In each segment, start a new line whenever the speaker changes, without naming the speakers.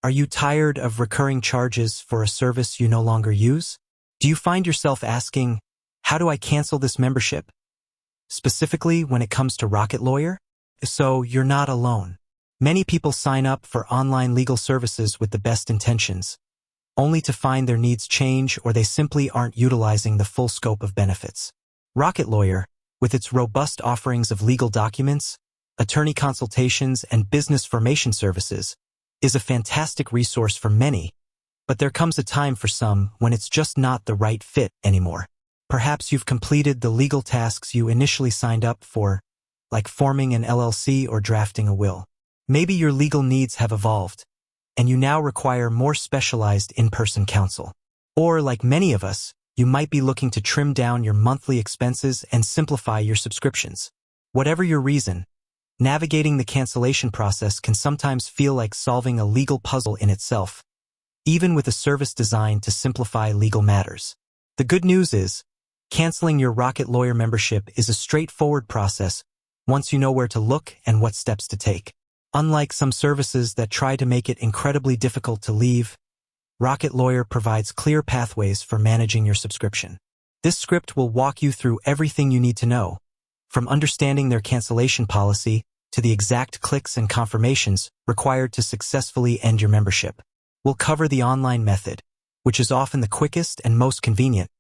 Are you tired of recurring charges for a service you no longer use? Do you find yourself asking, how do I cancel this membership? Specifically when it comes to Rocket Lawyer? So you're not alone. Many people sign up for online legal services with the best intentions, only to find their needs change or they simply aren't utilizing the full scope of benefits. Rocket Lawyer, with its robust offerings of legal documents, attorney consultations, and business formation services, is a fantastic resource for many, but there comes a time for some when it's just not the right fit anymore. Perhaps you've completed the legal tasks you initially signed up for, like forming an LLC or drafting a will. Maybe your legal needs have evolved, and you now require more specialized in-person counsel. Or, like many of us, you might be looking to trim down your monthly expenses and simplify your subscriptions. Whatever your reason, navigating the cancellation process can sometimes feel like solving a legal puzzle in itself, even with a service designed to simplify legal matters. The good news is, canceling your Rocket Lawyer membership is a straightforward process once you know where to look and what steps to take. Unlike some services that try to make it incredibly difficult to leave, Rocket Lawyer provides clear pathways for managing your subscription. This script will walk you through everything you need to know, from understanding their cancellation policy to the exact clicks and confirmations required to successfully end your membership. We'll cover the online method, which is often the quickest and most convenient,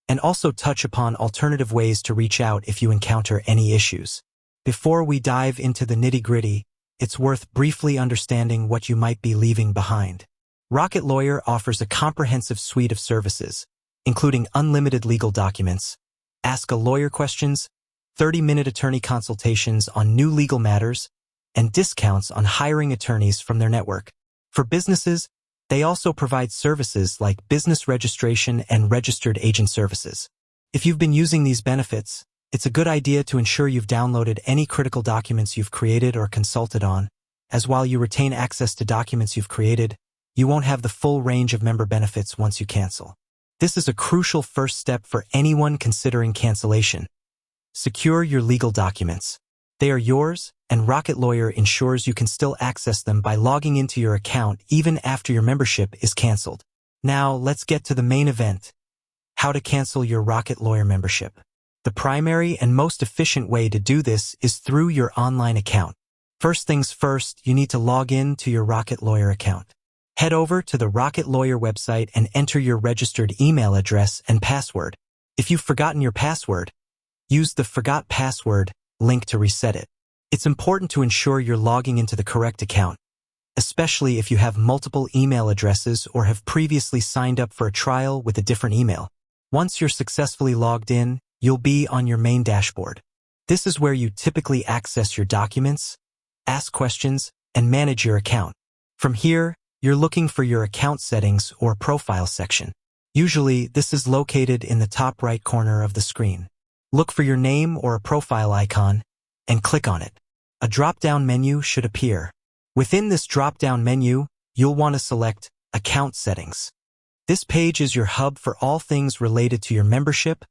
and also touch upon alternative ways to reach out if you encounter any issues. Before we dive into the nitty-gritty, it's worth briefly understanding what you might be leaving behind. Rocket Lawyer offers a comprehensive suite of services, including unlimited legal documents, ask a lawyer questions, 30-minute attorney consultations on new legal matters, and discounts on hiring attorneys from their network. For businesses, they also provide services like business registration and registered agent services. If you've been using these benefits, it's a good idea to ensure you've downloaded any critical documents you've created or consulted on, as while you retain access to documents you've created, you won't have the full range of member benefits once you cancel. This is a crucial first step for anyone considering cancellation. Secure your legal documents. They are yours, and Rocket Lawyer ensures you can still access them by logging into your account even after your membership is canceled. Now, let's get to the main event: how to cancel your Rocket Lawyer membership. The primary and most efficient way to do this is through your online account. First things first, you need to log in to your Rocket Lawyer account. Head over to the Rocket Lawyer website and enter your registered email address and password. If you've forgotten your password, use the Forgot Password link to reset it. It's important to ensure you're logging into the correct account, especially if you have multiple email addresses or have previously signed up for a trial with a different email. Once you're successfully logged in, you'll be on your main dashboard. This is where you typically access your documents, ask questions, and manage your account. From here, you're looking for your account settings or profile section. Usually, this is located in the top right corner of the screen. Look for your name or a profile icon and click on it. A drop-down menu should appear. Within this drop-down menu, you'll want to select Account Settings. This page is your hub for all things related to your membership,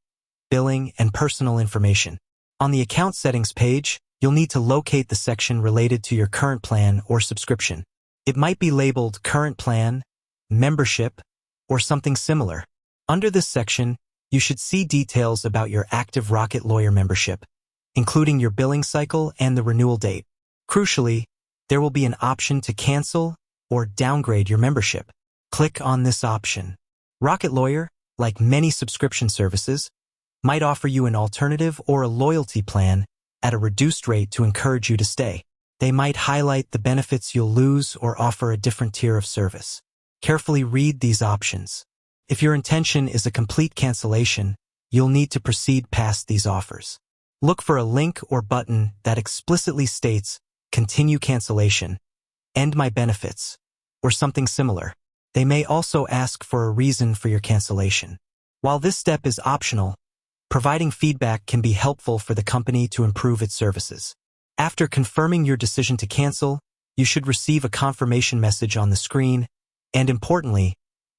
billing, and personal information. On the Account Settings page, you'll need to locate the section related to your current plan or subscription. It might be labeled Current Plan, Membership, or something similar. Under this section, you should see details about your active Rocket Lawyer membership, including your billing cycle and the renewal date. Crucially, there will be an option to cancel or downgrade your membership. Click on this option. Rocket Lawyer, like many subscription services, might offer you an alternative or a loyalty plan at a reduced rate to encourage you to stay. They might highlight the benefits you'll lose or offer a different tier of service. Carefully read these options. If your intention is a complete cancellation, you'll need to proceed past these offers. Look for a link or button that explicitly states Continue Cancellation, End My Benefits, or something similar. They may also ask for a reason for your cancellation. While this step is optional, providing feedback can be helpful for the company to improve its services. After confirming your decision to cancel, you should receive a confirmation message on the screen, and importantly,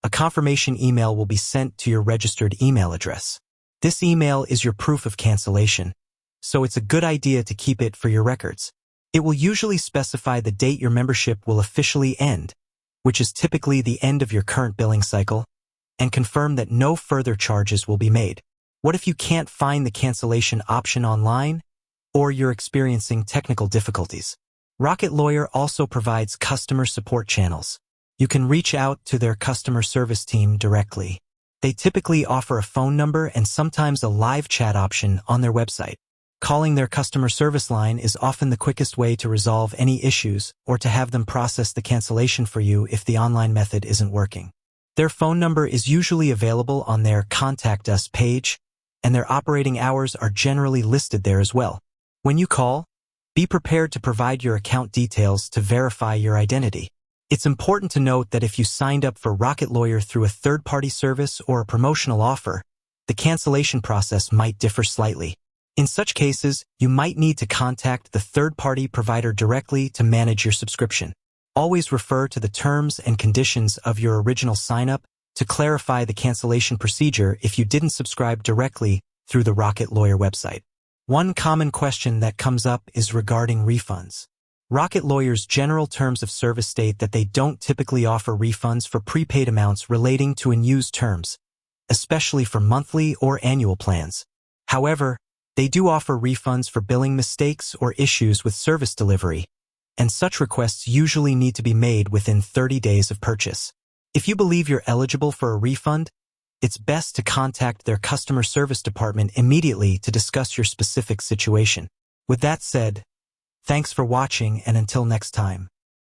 a confirmation email will be sent to your registered email address. This email is your proof of cancellation, so it's a good idea to keep it for your records. It will usually specify the date your membership will officially end, which is typically the end of your current billing cycle, and confirm that no further charges will be made. What if you can't find the cancellation option online, or you're experiencing technical difficulties? Rocket Lawyer also provides customer support channels. You can reach out to their customer service team directly. They typically offer a phone number and sometimes a live chat option on their website. Calling their customer service line is often the quickest way to resolve any issues or to have them process the cancellation for you if the online method isn't working. Their phone number is usually available on their Contact Us page, and their operating hours are generally listed there as well. When you call, be prepared to provide your account details to verify your identity. It's important to note that if you signed up for Rocket Lawyer through a third-party service or a promotional offer, the cancellation process might differ slightly. In such cases, you might need to contact the third-party provider directly to manage your subscription. Always refer to the terms and conditions of your original sign-up to clarify the cancellation procedure if you didn't subscribe directly through the Rocket Lawyer website. One common question that comes up is regarding refunds. Rocket Lawyer's general terms of service state that they don't typically offer refunds for prepaid amounts relating to unused terms, especially for monthly or annual plans. However, they do offer refunds for billing mistakes or issues with service delivery, and such requests usually need to be made within 30 days of purchase. If you believe you're eligible for a refund, it's best to contact their customer service department immediately to discuss your specific situation. With that said, thanks for watching, and until next time.